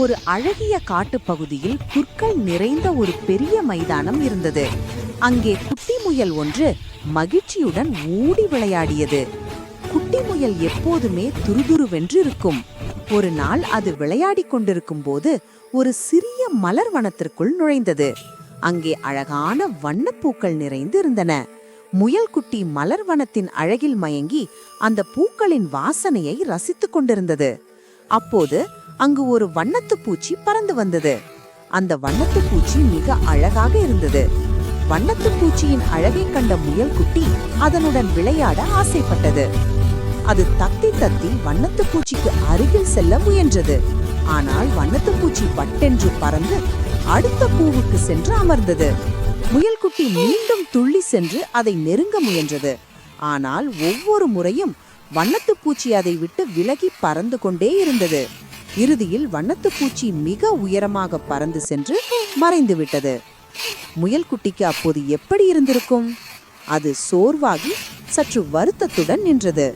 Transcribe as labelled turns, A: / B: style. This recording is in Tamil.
A: ஒரு அழகிய காட்டுப்பகுதியில் புற்கள் நிறைந்த ஒரு பெரிய மைதானம் இருந்தது. அங்கே குட்டி முயல் ஒன்று மகிழ்ச்சியுடன் ஓடி விளையாடியது. குட்டி முயல் எப்போதுமே துருதுருவென்று இருக்கும். ஒரு நாள் அது விளையாடிக் கொண்டிருக்கும் போது ஒரு சிறிய மலர் வனத்திற்குள் நுழைந்தது. அங்கே அழகான வண்ணப்பூக்கள் நிறைந்து இருந்தன. முயல் குட்டி மலர் வனத்தின் அழகில் மயங்கி அந்த பூக்களின் வாசனையை ரசித்துக் கொண்டிருந்தது. அப்போது அங்கு ஒரு வண்ணத்து பூச்சி பறந்து வந்தது. அந்த வண்ணத்து பூச்சி மிக அழகாக இருந்தது. வண்ணத்து பூச்சியின் அழகை கண்ட முயல் குட்டி அதனுடன் விளையாட ஆசைப்பட்டது. அது தத்தி தத்தி வண்ணத்து பூச்சிக்கு அருகில் செல்ல முயன்றது. ஆனால் வண்ணத்து பூச்சி பட்டென்று பறந்து அடுத்த பூவுக்கு சென்று அமர்ந்தது. முயல்குட்டி மீண்டும் துள்ளி சென்று அதை நெருங்க முயன்றது. ஆனால் ஒவ்வொரு முறையும் வண்ணத்து பூச்சி அதை விட்டு விலகி பறந்து கொண்டே இருந்தது. இறுதியில் வண்ணத்து பூச்சி மிக உயரமாக பறந்து சென்று மறைந்து விட்டது. முயல்குட்டிக்கு அப்போது எப்படி இருந்திருக்கும்? அது சோர்வாகி சற்று வருத்தத்துடன் நின்றது.